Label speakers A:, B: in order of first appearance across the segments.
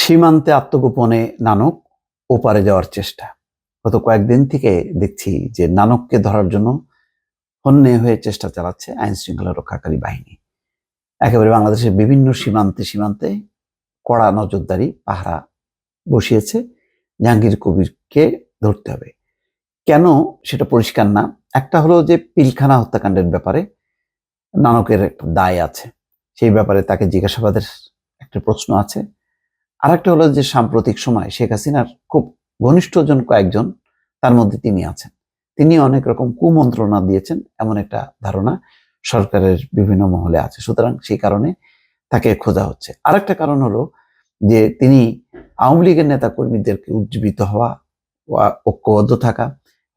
A: সীমান্তে আত্মগোপনে নানক ওপারে যাওয়ার চেষ্টা। গত কয়েকদিন থেকে দেখছি যে নানককে ধরার জন্য হন্যে হয়ে চেষ্টা চালাচ্ছে আইন শৃঙ্খলা রক্ষাকারী বাহিনী। একেবারে বাংলাদেশের বিভিন্ন সীমান্তে সীমান্তে কড়া নজরদারি পাহারা বসিয়েছে। জাহাঙ্গীর কবিরকে ধরতে হবে, কেন সেটা পরিষ্কার না। একটা হলো যে পিলখানা হত্যাকাণ্ডের ব্যাপারে নানকের একটা দায় আছে, সেই ব্যাপারে তাকে জিজ্ঞাসাবাদের একটা প্রশ্ন আছে। আরেকটা হলো যে সাম্প্রতিক সময় শেখ হাসিনার খুব ঘনিষ্ঠজন কয়েকজন, তার মধ্যে তিনি আছেন, তিনি অনেক রকম কুমন্ত্রণা দিয়েছেন এমন একটা ধারণা সরকারের বিভিন্ন মহলে আছে। সুতরাং সেই কারণে তাকে খোঁজা হচ্ছে। আরেকটা কারণ হলো যে তিনি আওয়ামী লীগের নেতা কর্মীদেরকে উজ্জীবিত হওয়া, ঐক্যবদ্ধ থাকা,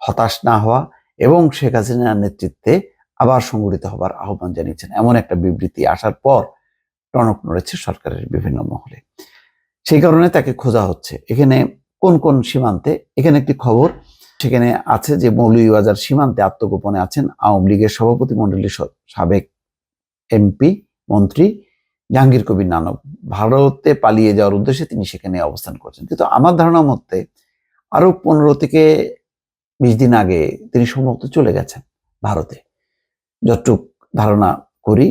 A: হতাশ না হওয়া এবং শেখ হাসিনার নেতৃত্বে আবার সংগঠিত হবার আহ্বান জানিয়েছেন, এমন একটা বিবৃতি আসার পর টনক নড়েছে সরকারের বিভিন্ন মহলে। সেই কারণে তাকে খোঁজা হচ্ছে। এখানে কোন কোন সীমান্তে, এখানে একটি খবর সেখানে আছে যে মৌলভীবাজার সীমান্তে আত্মগোপনে আছেন আওয়ামী লীগের সভাপতি মণ্ডলীর সাবেক এমপি মন্ত্রী জাহাঙ্গীর কবির নানক। ভারতে পালিয়ে যাওয়ার উদ্দেশ্যে তিনি সেখানে অবস্থান করছেন, কিন্তু আমার ধারণা মতে আরো 15 থেকে 20 দিন আগে তিনি সম্ভবত চলে গেছেন ভারতে। যতটুক ধারণা করি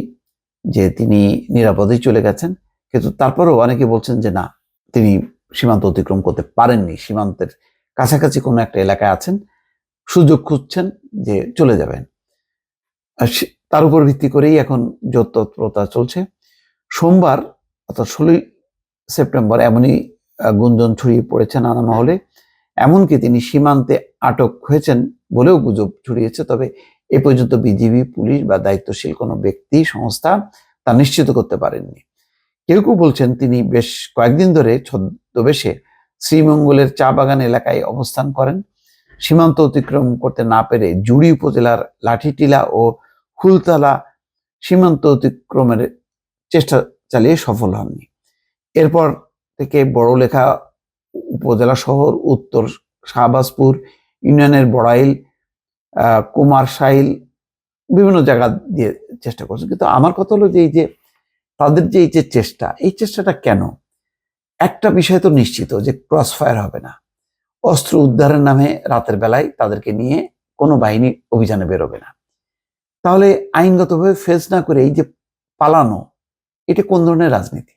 A: যে তিনি নিরাপদেই চলে গেছেন, কিন্তু তারপরেও অনেকে বলছেন যে না, তিনি সীমান্ত অতিক্রম করতে পারেননি, সীমান্তের কাছাকাছি কোনো একটা এলাকায় আছেন, সুযোগ খুঁজছেন যে চলে যাবেন। তার উপর ভিত্তি করেই এখন তৎপরতা চলছে। সোমবার অর্থাৎ 16 সেপ্টেম্বর এমনই গুঞ্জন ছড়িয়ে পড়েছে নানা মহলে, এমনকি তিনি সীমান্তে আটক হয়েছেন বলেও গুজব ছড়িয়েছে। তবে এ পর্যন্ত বিজিবি, পুলিশ বা দায়িত্বশীল কোনো ব্যক্তি সংস্থা তা নিশ্চিত করতে পারেননি। কেউ কেউ বলছেন তিনি বেশ কয়েকদিন ধরে ছদ্মবেশে শ্রীমঙ্গলের চা বাগান এলাকায় অবস্থান করেন। সীমান্ত অতিক্রম করতে না পেরে জুড়ি উপজেলার লাঠিটিলা ও ফুলতলা সীমান্ত অতিক্রমের চেষ্টা চালিয়ে সফল হননি। এরপর থেকে বড়লেখা উপজেলা শহর, উত্তর শাহবাজপুর ইউনিয়নের বড়াইল, কুমারশাইল বিভিন্ন জায়গা দিয়ে চেষ্টা করছে। কিন্তু আমার কথা হলো যে এই যে তাদের যে এই যে চেষ্টা, এই চেষ্টাটা কেন? একটা বিষয় তো নিশ্চিত যে ক্রস ফায়ার হবে না। অস্ত্র উদ্ধারের নামে রাতের বেলায় তাদেরকে নিয়ে কোনো বাহিনী অভিযানে বেরোবে না। তাহলে আইনগতভাবে ফেস না করে এই যে পালানো, এটা কোন ধরনের রাজনীতি?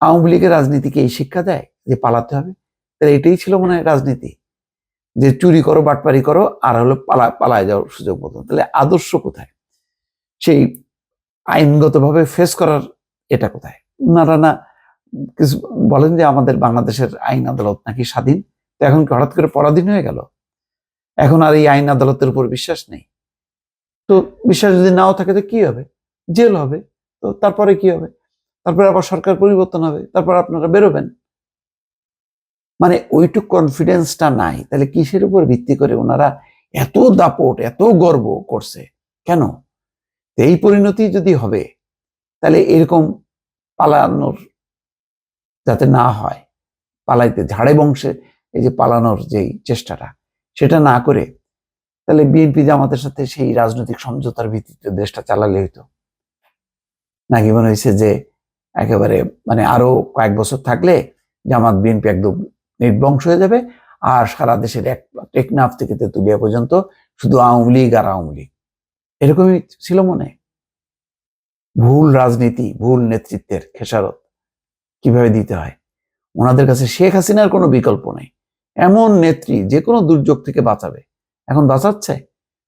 A: আওয়ামী লীগের রাজনীতিকে এই শিক্ষা দেয় যে পালাতে হবে? তাহলে এটাই ছিল মনে হয় রাজনীতি, যে চুরি করো, বাটপারি করো, আর হলো পালায় যাওয়ার সুযোগ মতো। তাহলে আদর্শ কোথায়? সেই আইনগতভাবে ফেস করার এটা কোথায়? ওনারা না কিছু বলেন যে আমাদের বাংলাদেশের আইন আদালত নাকি স্বাধীন, তো এখন কি হঠাৎ করে পরাধীন হয়ে গেল? এখন আর এই আইন আদালতের উপর বিশ্বাস নেই? তো বিশ্বাস যদি নাও থাকে তো কি হবে? জেল হবে। তো তারপরে কি হবে? তারপরে আবার সরকার পরিবর্তন হবে, তারপর আপনারা বেরোবেন। মানে ওইটুক কনফিডেন্সটা নাই। তাহলে কিসের উপর ভিত্তি করে ওনারা এত দাপট, এত গর্ব করছে কেন? এই পরিণতি যদি হবে, তাহলে এরকম পালানোর যাতে না হয়, পালাইতে ঝাড়ে বংশে এই যে পালানোর যেই চেষ্টাটা, সেটা না করে তাহলে বিএনপি জামাতের সাথে সেই রাজনৈতিক সমঝোতার ভিত্তিতে দেশটা চালালে হইতো নাকি? মনে হয়েছে যে একেবারে মানে আরো কয়েক বছর থাকলে জামাত বিএনপি একদম নির্বংশ হয়ে যাবে, আর সারা দেশের টেকনাফ থেকে তেতুলিয়া পর্যন্ত শুধু আওয়ামী লীগ আর আওয়ামী লীগ, এরকমই ছিল মনে? ভুল রাজনীতি, ভুল নেতৃত্বের খেসারত কিভাবে দিতে হয়। ওনাদের কাছে শেখ হাসিনার কোনো বিকল্প নেই। এমন নেত্রী যে কোনো দুর্যোগ থেকে বাঁচাবে, এখন বাঁচাচ্ছে।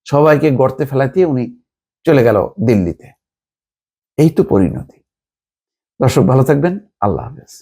A: সবাইকে গর্তে ফেলাইতে উনি চলে গেল দিল্লিতে। এই তো পরিণতি। দর্শক ভালো থাকবেন, আল্লাহ হাফেজ।